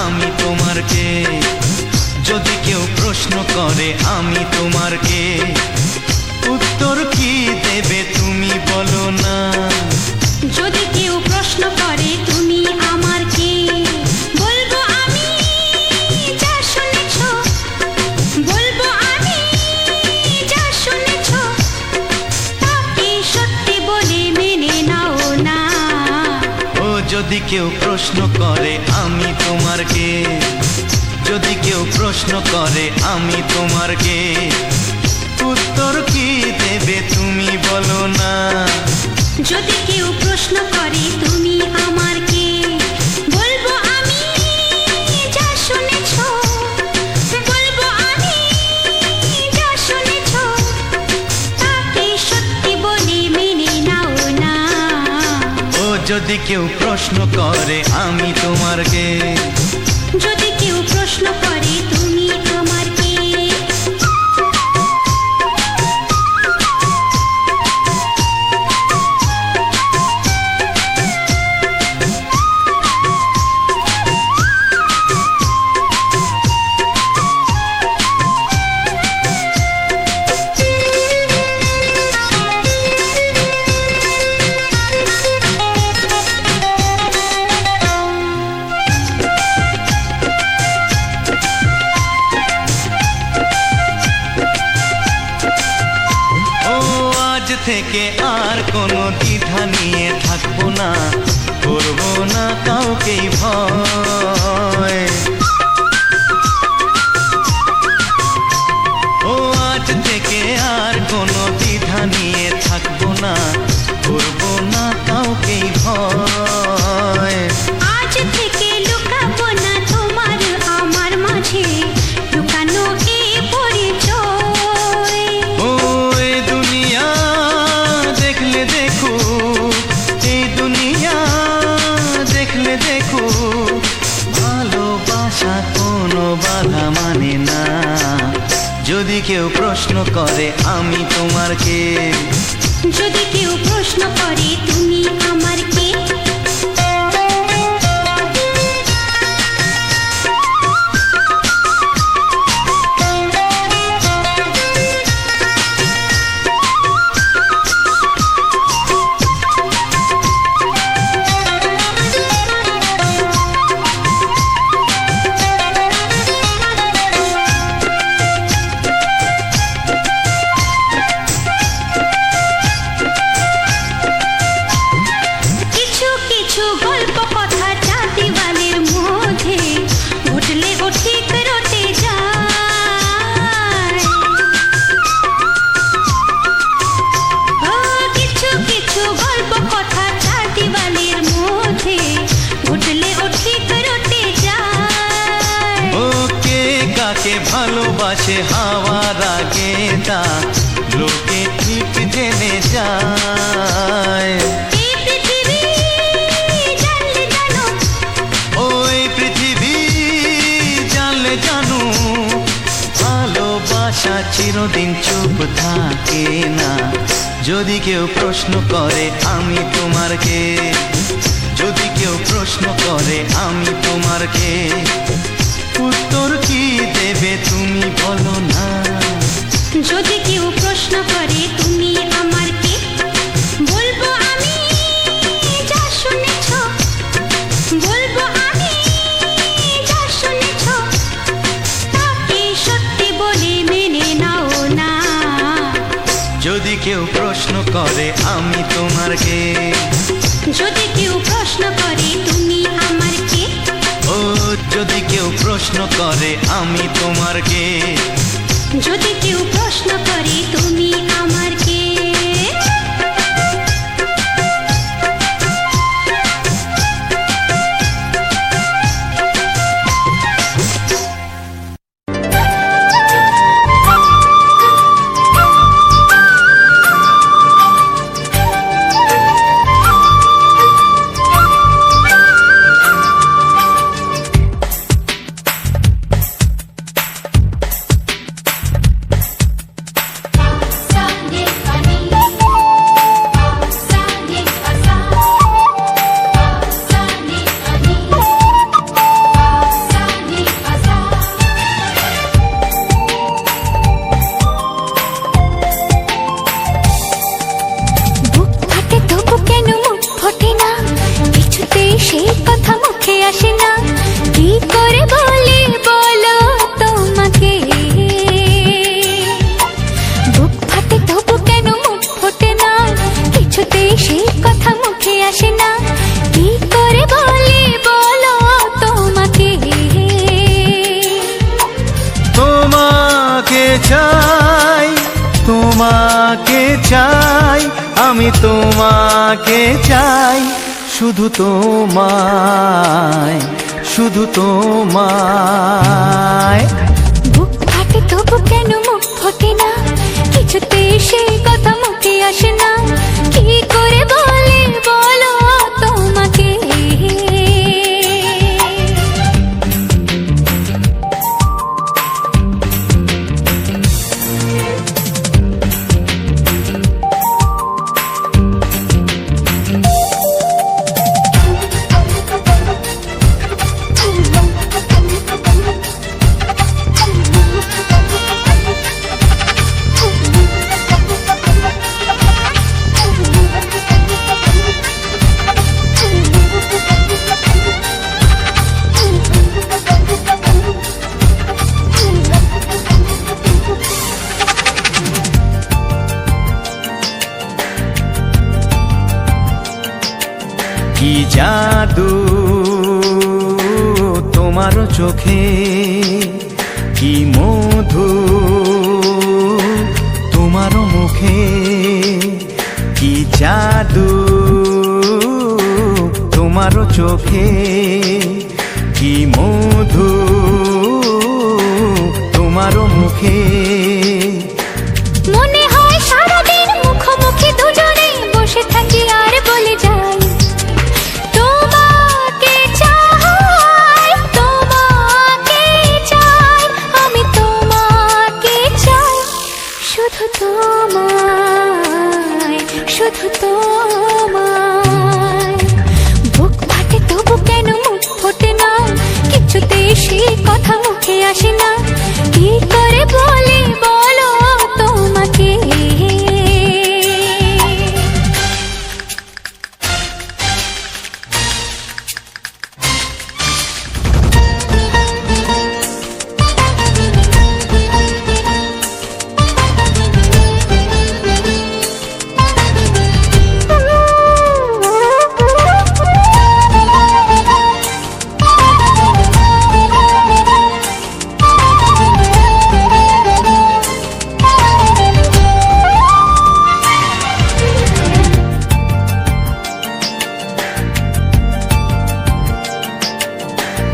আমি তোমার কে? যদি কেউ প্রশ্ন করে আমি তোমার কে, উত্তর কি দেবে তুমি বলো না? যদি কেউ প্রশ্ন করে তুমি আমার কে, বলবো আমি যা শুনেছ, বলবো আমি যা শুনেছ, তাকে সত্যি বলে মেনে নাও না। ও যদি কেউ প্রশ্ন করে আমি তোমার কে, যদি কেউ প্রশ্ন করে আমি তোমার কে, উত্তর কি দেবে তুমি বলো না? যদি কেউ প্রশ্ন করে তুমি আমার কে, বলবো আমি যা শুনেছ, বলবো আমি যা শুনেছ, তাকে সত্যি বলে মেনে নাও না। ও যদি কেউ প্রশ্ন করে আমি তোমার কে, যদি কেউ প্রশ্ন করে তুমি আমার কে। থেকে আর কোনো দ্বিধা নিয়ে থাকবো না, করবো না কাউকেই ভয়। ও আজ থেকে আর কোনো দ্বিধা নিয়ে থাকবো না, করবো না কাউকেই ভয়। আজ থেকে লুকাবো না তোমার আমার মাঝে লুকানো এই পরিচয়। ও এই দুনিয়া দেখলে দেখো, এই দুনিয়া দেখলে দেখো, ভালোবাসা কোনো বাধা মানে না। যদি কেউ প্রশ্ন করে আমি তোমার কে, যদি কেউ প্রশ্ন করে তুমি আমার কে। ভালোবাসে হাওয়ার আগে তা লোকে ঠিক জেনে যায়। ওই পৃথিবী জানলে জানো, ভালোবাসা চিরদিন চুপ থাকে না। যদি কেউ প্রশ্ন করে আমি তোমার কে, যদি কেউ প্রশ্ন করে আমি তোমার কে, উত্তর কি দেবে তুমি বলো না? যদি কেউ প্রশ্ন করে তুমি আমার কে, বলবো আমি যা শুনেছ, বলবো আমি যা শুনেছ, তাকে সত্যি বলে মেনে নাও না। যদি কেউ প্রশ্ন করে আমি তোমার কে, যদি কেউ প্রশ্ন করে তুমি আমার কে, ও যদি কেউ প্রশ্ন করে আমি তোমার কে, যদি কেউ প্রশ্ন করে তুমি আমার কে। Sa তোমাকে চাই, আমি তোমাকে চাই, শুধু তোমায়, শুধু তোমায়। বুক ফাটে তবু কেন মুখ ফোটে না, কিছুতে সেই কথা মুখে আসে না, কি করে বলে বলো তোমাকে। কি জাদু তোমার চোখে, কি মধু তোমার মুখে, কি জাদু তোমার চোখে, কি মধু তোমার মুখে। মনে হয় সারাদিন মুখোমুখি দুজনে বসে থাকি আর বলে যাই, তোমাকে চাই, তোমাকে চাই, আমি তোমাকে চাই, শুধু তোমায়, শুধু তোমায়। বুক ফাটে তবু কেন মুখ ফোটে না, কিছুতে সেই কথা মুখে আসে না, কি করে বলে বলো তোমাকে।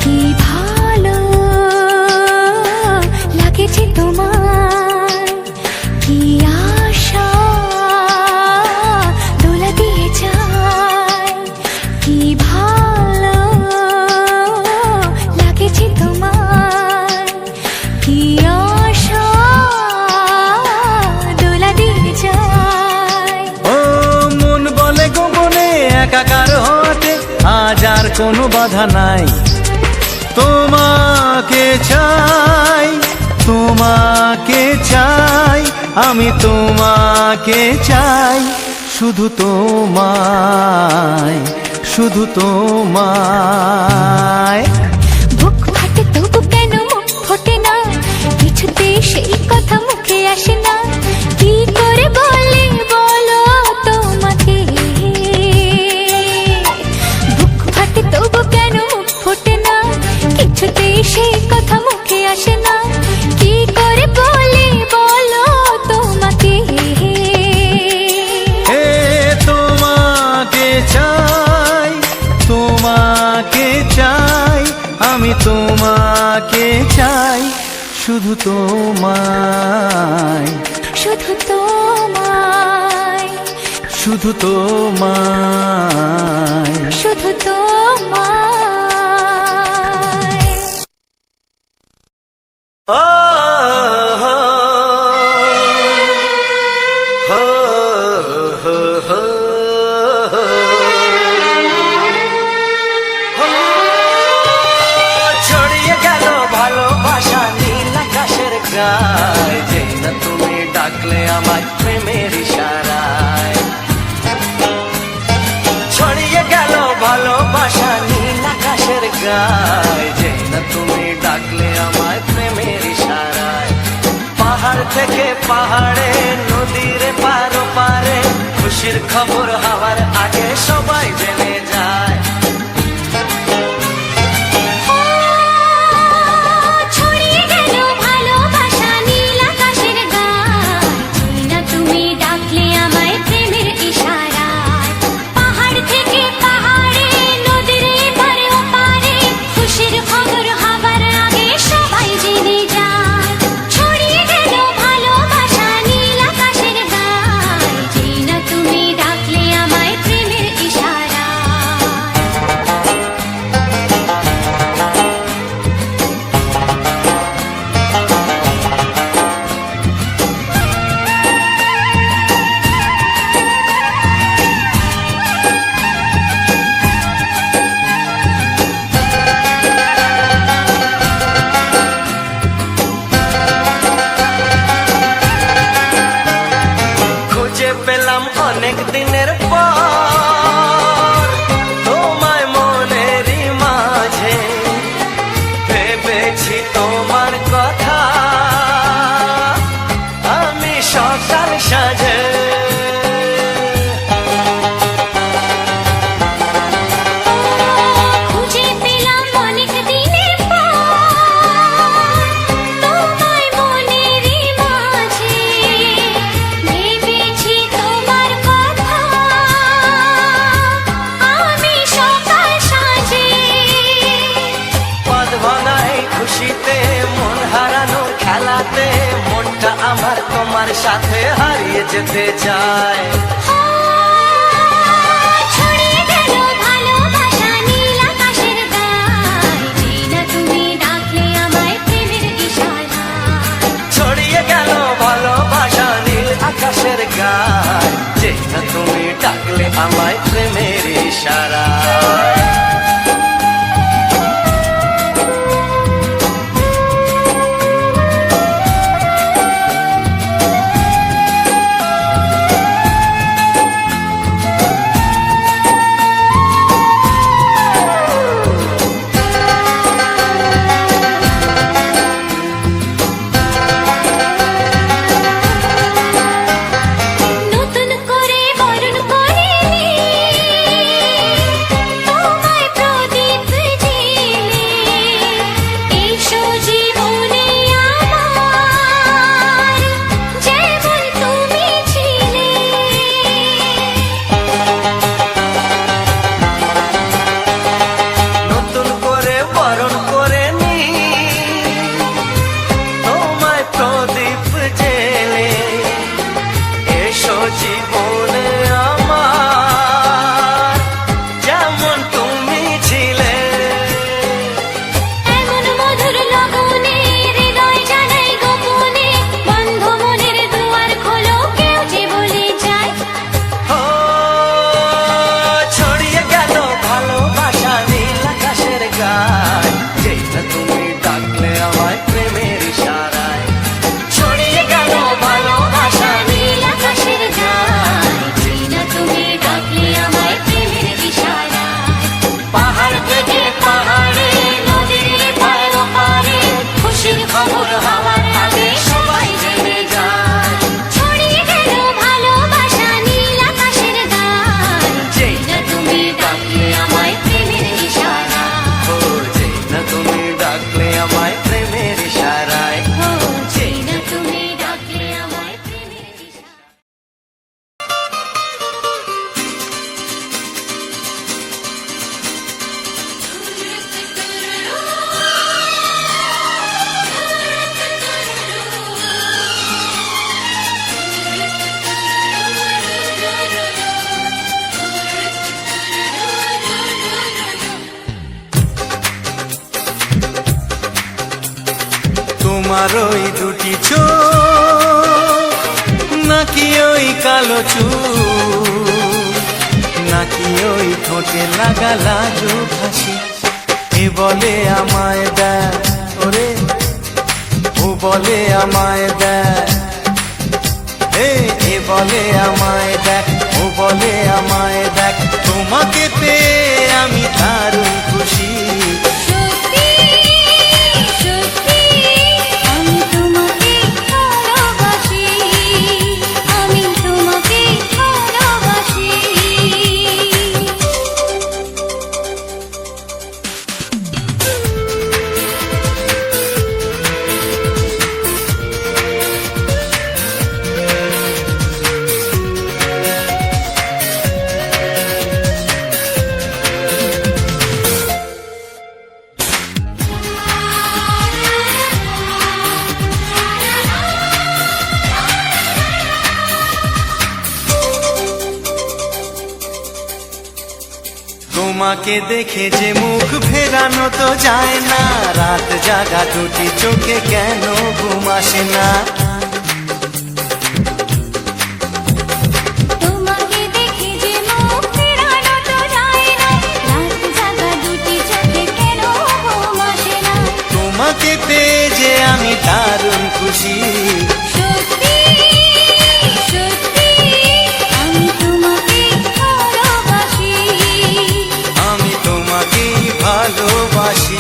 কি ভালো লাগেছে তোমার, কি আশা দোলা দিয়ে যায়, কি ভালো লাগেছে তোমার, কি আশা দোলা দিয়ে যায়। ও মন বলে গোপনে একাকার হতে আজ আর কোনো বাধা নাই, তোমাকে চাই, তোমাকে চাই, আমি তোমাকে চাই, শুধু তোমায়, শুধু তোমায়। বুক ফাটে তবু কেন মুখ ফোটে না, কিছুতে সেই কথা মুখে আসে না, কি করে বলে বলো তোমাকে। বুক ফাটে তবু কেন মুখ ফোটে না, কিছুতে সেই কথা মুখে আসে না, কি করে বলে বলো তোমাকে। হে তোমাকে চাই, তোমাকে চাই, আমি তোমাকে চাই, শুধু তোমায়, শুধু তোমায়, শুধু তোমায়। শুধু তোমায়। ও হো হো হো হো হো। ছড়িয়ে গেল ভালোবাসা নীল আকাশের গায়ে, যেই না তুমি ডাকলে আমার প্রেমের ইশারায়। ছড়িয়ে গেল ভালোবাসা নীল আকাশের গায়ে, যেই না তুমি ডাকলে আমার প্রেমের ইশারায়। পাহাড় থেকে পাহাড়ে, নদীর পারো পারে, খুশির খবর হওয়ার আগে সবাই জেনে যায়। ছড়িয়ে গেল ভালোবাসা নীল আকাশের গায়ে, যেই না সকাল সাজে খুঁজে পেলাম অনেক দিনের পর তোমায় মনেরই মাঝে ভেবেছি তোমার কথা আমি সকাল সাজে পদ ভাঙাই খুশিতে মন হারানোর খেলাতে মনটা আমার তোমার সাথে হারিয়ে যেতে চায় ছড়িয়ে গেল ভালোবাসা নীল আকাশের গায়ে যেনা তুমি ডাকলে আমায় প্রেমের ইশারায় ছড়িয়ে গেল ভালোবাসা নীল আকাশের গায় যেটা তুমি ডাকলে আমায় প্রেমের ইশারায় নতুন করে বরণ করিনি তোমায় প্রদীপ জেলে এসো জীবনে আমার যেমন তুমি ছিলে নতুন করে বরণ করে নি তোমায় প্রদীপ জেলে এসো জীবনে আমার যেমন তুমি ছিলে এমন মধুর লগনে হৃদয় জানাই গোপনে বন্ধ মনের দুয়ার খোলো কেউ যে বলে যায় ও ছড়িয়ে গেল ভালোবাসা নীল আকাশের গায় যেটা তুমি ডাকলে আমায় প্রেমের ইশারায় ছড়িয়ে গেল ভালোবাসা নীল আকাশের গায়ে যেনা তুমি ডাকলে আমায় প্রেমের ইশারায় পাহাড় থেকে পাহাড়ে নদীর পারে পারে খুশির খবর হওয়ার আগে সবাই জেনে যায় ছড়িয়ে গেল ভালোবাসা নীল আকাশের গায়ে যেটা তুমি ডাকলে আমায় প্রেমের ইশারায় ও যেটা তুমি ডাকলে আমায় প্রেমের ইশারায় যেনা তুমি ডাকলে আমায় প্রেমের ইশারায় তোমার ওই দুটি চোখ নাকি ওই কালো চুল নাকি ওই ঠোঁটে লাগা লাজুক হাসি এ বলে আমায় দেয় ওরে ও বলে আমায় দেয় এ বলে আমায় দেখ ও বলে আমায় দেখ তোমাকে পেয়ে আমি দারুণ খুশি সত্যি সত্যি আমি তোমাকে ভালোবাসি আমি তোমাকে ভালোবাসি তোমাকে দেখে যে মুখ ফেরানো তো যায় না রাত জাগা দুটি চোখে কেন ঘুম আসে না তোমাকে দেখে যে মুখ ফেরানো তো যায় না রাত জাগা দুটি চোখে কেন ঘুম আসে না তোমাকে পেয়ে যে আমি দারুণ খুশি সত্যি সত্যি আমি তোমাকে ভালোবাসি আমি তোমাকেই ভালোবাসি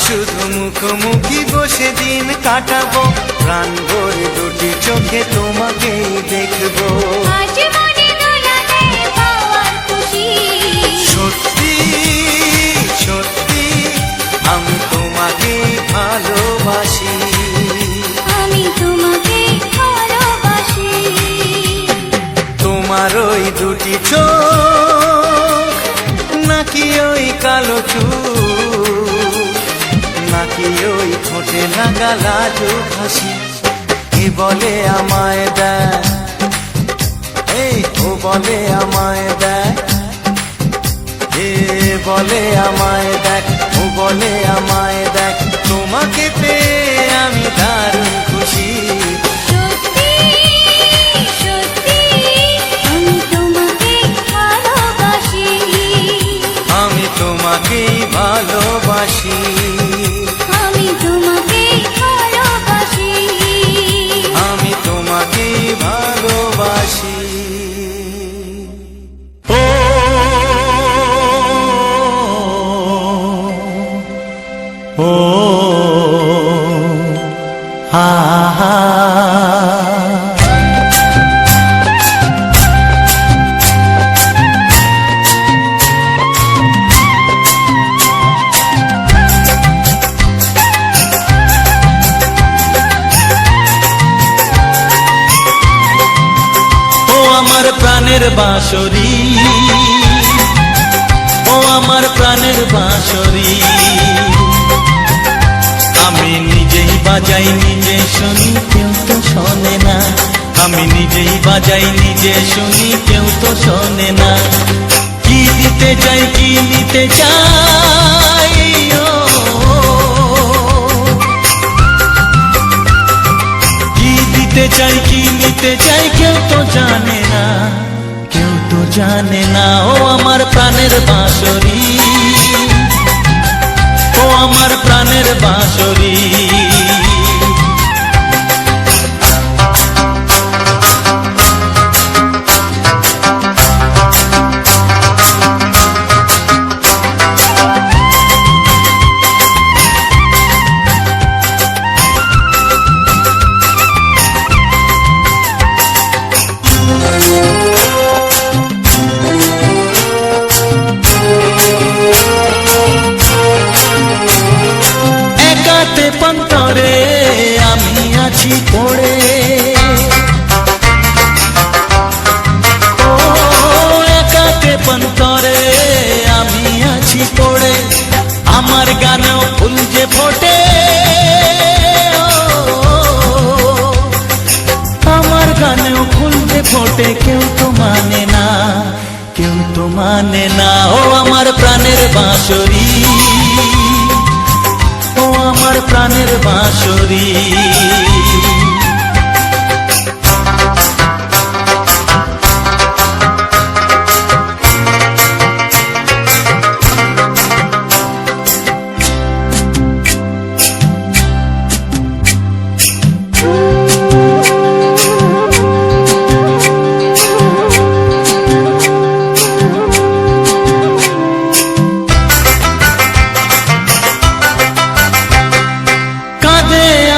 শুধু মুখোমুখি বসে দিন কাটাবো, প্রাণ ভরে দুটি চোখে তোমাকেই দেখবো। আজ মনে দোলা দেয় পাওয়ার খুশি, সত্যি সত্যি আমি তোমাকে ভালোবাসি। আমি তোমাকে ভালোবাসি। তোমার ওই দুটি চোখ, নাকি ওই কালো চুল, নাকি ওই ঠোঁটে লাগা লাজুক হাসি, কে বলে আমায় দেয়, এই ও বলে আমায় দেয়, এ বলে আমায় দেখ, ও বলে আমায় দেখ, তোমাকে পেয়ে আমি দারুণ খুশি। সত্যি সত্যি আমি তোমাকে ভালোবাসি। আমি তোমাকেই ভালোবাসি। আমি তোমাকে ভালোবাসি। আমি তোমাকেই ভালোবাসি। ও হা হা। আমার প্রাণের বাঁশরি, ও আমার প্রাণের বাঁশরি, আমি নিজেই বাজাই নিজে শুনি, কেউ তো শোনে না। আমি নিজেই বাজাই নিজে শুনি, কেউ তো শোনে না। কি দিতে চাই কি নিতে চাই, ও কি দিতে চাই কি নিতে চাই, কেউ তো জানে না, কেউ তো জানে না। ও আমার প্রাণের বাঁশরি, ও আমার প্রাণের বাঁশরি। পন্তরে আমি আছি পড়ে, ও একাতে পন্তরে আমি আছি পড়ে, আমার গানেও ফুল যে ফোটে, আমার গানেও ফুল যে ফোটে, কেউ তো মানে না, কেউ তো মানে না। ও আমার প্রাণের বাঁশরি, ও আমার প্রাণের বাঁশরি।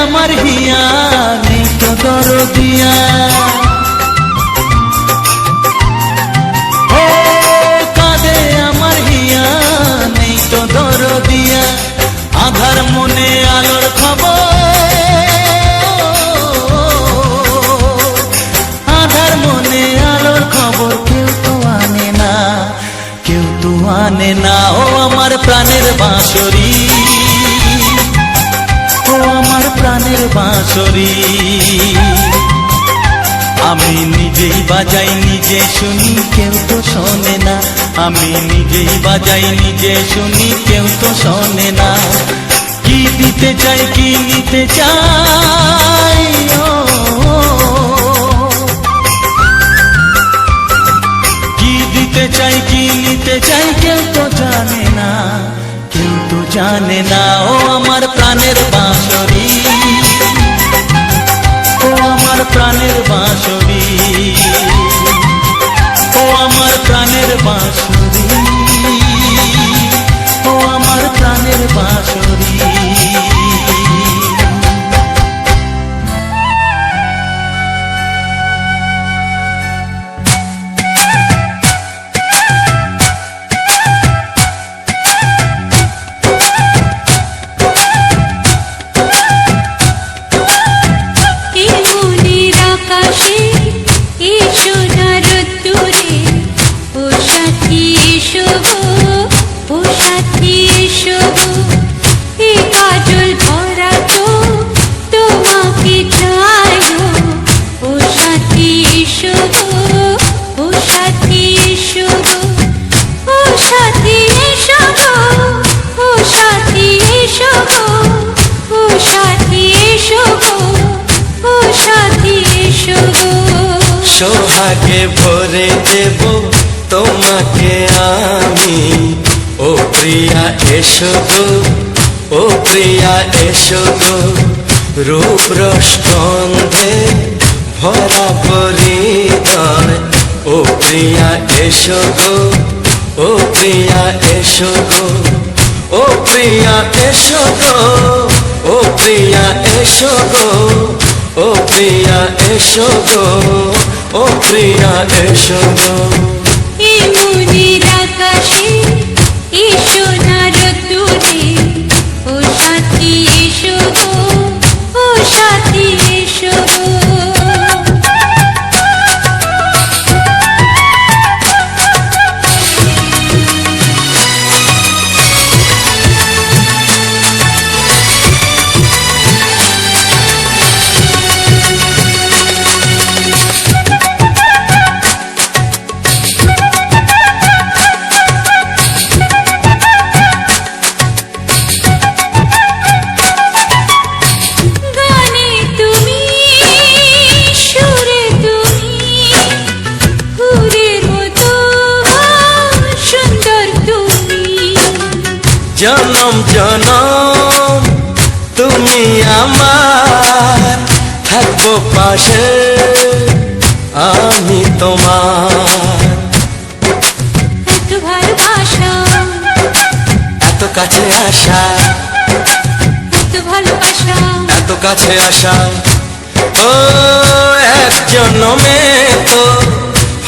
আমার হিয়া নেই তো দরদিয়া, ও কাঁদে আমার হিয়া নেই তো দরদিয়া, আধার মনে আলোর খবর, আধার মনে আলোর খবর, কেউ তো আনে না, কেউ তো আনে না। ও আমার প্রাণের বাঁশরি, ও আমার প্রাণের বাঁশরি, আমি নিজেই বাজাই নিজে শুনি, কেউ তো শোনে না। আমি নিজেই বাজাই নিজে শুনি, কেউ তো শোনে না। কি দিতে চাই কি নিতে চাই, ও কি দিতে চাই কি নিতে চাই, কেউ তো জানে না, কেউ তো জানে না। ও আমার প্রাণের বাঁশরি, ও আমার প্রাণের বাঁশরি, ও আমার প্রাণের বাঁশরি, ও আমার প্রাণের বাঁশরি। সোহাগে ভরে দেব তোমাকে আমি। ও প্রিয়া এসো গো, ও প্রিয়া এসো গো, রূপ রস গন্ধে ভরা পরিদয়। ও প্রিয়া এসো গো, ও প্রিয়া এসো গো, ও প্রিয়া এসো গো, ও প্রিয়া এসো গো, ও প্রিয়া এসো গো, ও প্রিয়া এসো গো। এই মনের আকাশে এসো না রতুরে, ও সাথী এসো গো, ও সাথী এসো গো। গানে তুমি, সুরে তুমি, ফুলের মতো সুন্দর তুমি। জনম জনম তুমি আমার, থাকবো পাশে আমি তোমার। এত ভালোবাসা, এত কাছে আসা, এত ভালোবাসা, এত কাছে আসা, ও এক জন্মে তো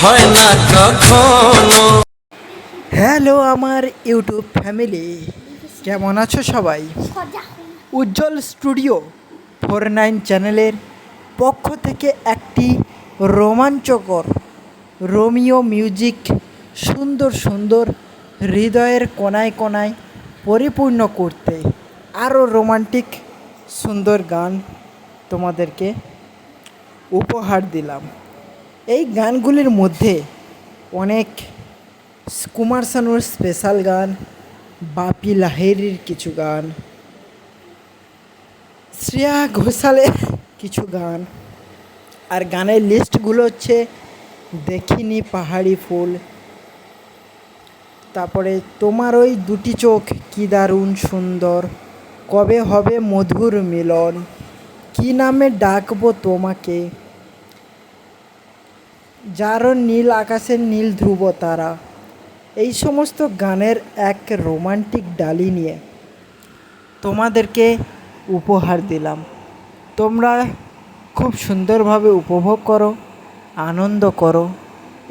হয় না কখনো। হ্যালো আমার ইউটিউব ফ্যামিলি, কেমন আছো সবাই? উজ্জ্বল স্টুডিও 49 চ্যানেলের পক্ষ থেকে একটি রোমাঞ্চকর রোমিও মিউজিক, সুন্দর সুন্দর হৃদয়ের কোনায় কোনায় পরিপূর্ণ করতে আরও রোমান্টিক সুন্দর গান তোমাদেরকে উপহার দিলাম। এই গানগুলির মধ্যে অনেক কুমার শানুর স্পেশাল গান, বাপি লাহিড়ীর কিছু গান, শ্রেয়া ঘোষালের কিছু গান, আর গানের লিস্টগুলো হচ্ছে দেখিনি পাহাড়ি ফুল, তারপরে তোমার ওই দুটি চোখ কি দারুণ সুন্দর, কবে হবে মধুর মিলন, কি নামে ডাকবো তোমাকে, যার নীল আকাশের নীল ধ্রুব তারা। এই সমস্ত গানের এক রোমান্টিক ডালি নিয়ে তোমাদেরকে উপহার দিলাম। তোমরা খুব সুন্দরভাবে উপভোগ করো, আনন্দ করো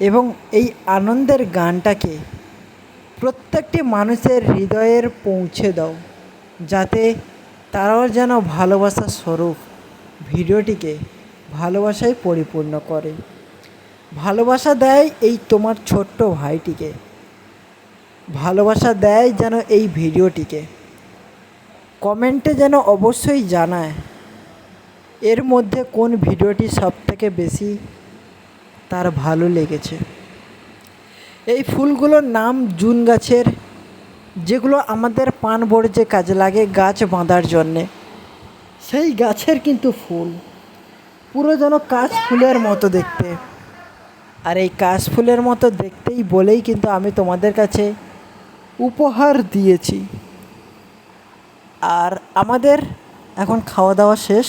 এবং এই আনন্দের গানটাকে প্রত্যেকটি মানুষের হৃদয়ের পৌঁছে দাও, যাতে তারাও যেন ভালোবাসার স্বরূপ ভিডিওটিকে ভালোবাসায় পরিপূর্ণ করে। ভালোবাসা দেয় এই তোমার ছোট্ট ভাইটিকে, ভালোবাসা দেয় যেন এই ভিডিওটিকে। কমেন্টে যেন অবশ্যই জানায় এর মধ্যে কোন ভিডিওটি সবথেকে বেশি তার ভালো লেগেছে। এই ফুলগুলোর নাম জুন গাছের, যেগুলো আমাদের পান বর্জ্যে কাজে লাগে গাছ বাঁধার জন্যে। সেই গাছের কিন্তু ফুল পুরো যেন কাশ ফুলের মতো দেখতে, আর এই কাশ ফুলের মতো দেখতেই বলেই কিন্তু আমি তোমাদের কাছে উপহার দিয়েছি। আর আমাদের এখন খাওয়া দাওয়া শেষ,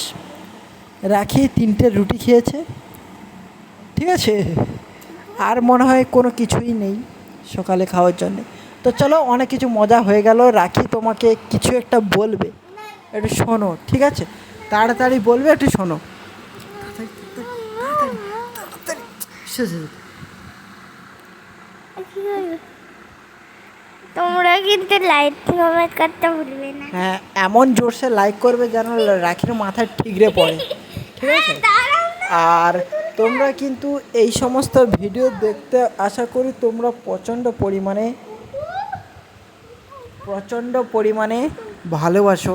রাখি 3টে রুটি খেয়েছে, ঠিক আছে, আর মনে হয় কোনো কিছুই নেই সকালে খাওয়ার জন্যে। তো চলো, অনেক কিছু মজা হয়ে গেল, রাখি তোমাকে কিছু একটা বলবে, একটু শোনো, ঠিক আছে? তাড়াতাড়ি বলবে, একটু শোনো। তোমরা কিন্তু লাইক কমেন্ট করতে ভুলবে না। হ্যাঁ, এমন জোরসে লাইক করবে যেন রাখির মাথায় ঠিকরে পড়ে, ঠিক আছে? আর তোমরা কিন্তু এই সমস্ত ভিডিও দেখতে আশা করি তোমরা প্রচণ্ড পরিমাণে ভালোবাসো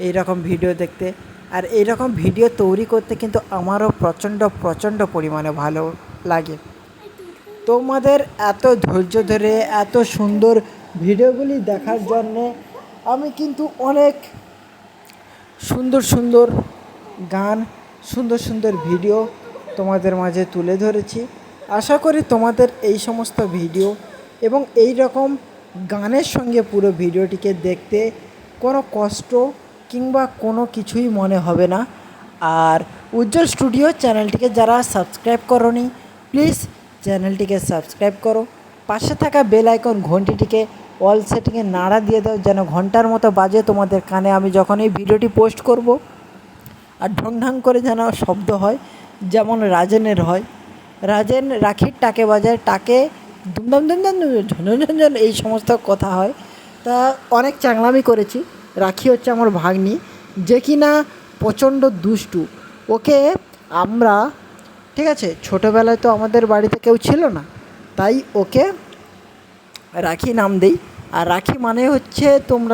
এই রকম ভিডিও দেখতে। আর এই রকম ভিডিও তৈরি করতে কিন্তু আমারও প্রচণ্ড পরিমাণে ভালো লাগে। তোমাদের এত ধৈর্য ধরে এত সুন্দর ভিডিওগুলি দেখার জন্যে আমি কিন্তু অনেক সুন্দর গান, সুন্দর ভিডিও তোমাদের মাঝে তুলে ধরেছি। আশা করি তোমাদের এই সমস্ত ভিডিও এবং এই রকম গানের সঙ্গে পুরো ভিডিওটিকে দেখতে কোনো কষ্ট কিংবা কোনো কিছুই মনে হবে না। আর উজ্জ্বল স্টুডিও চ্যানেলটিকে যারা সাবস্ক্রাইব করোনি, প্লিজ চ্যানেলটিকে সাবস্ক্রাইব করো। পাশে থাকা বেল আইকন ঘন্টিটিকে অল সেটিংয়ে নাড়া দিয়ে দাও, যেন ঘন্টার মতো বাজে তোমাদের কানে আমি যখন এই ভিডিওটি পোস্ট করব। আর ঢং ঢং করে যেন শব্দ হয়, যেমন রাজেনের হয়। রাজেন রাখির টাকে বাজায়, টাকে দুমদাম দুমদাম ঝনঝনঝন এই সমস্ত কথা হয়। তা অনেক চাংলামি করেছি। রাখি হচ্ছে আমার ভাগ্নি, যে কি না প্রচণ্ড দুষ্টু। ওকে আমরা, ঠিক আছে, ছোটোবেলায় তো আমাদের বাড়িতে কেউ ছিল না, তাই ওকে রাখি নাম দেই। আর রাখি মানে হচ্ছে তোমরা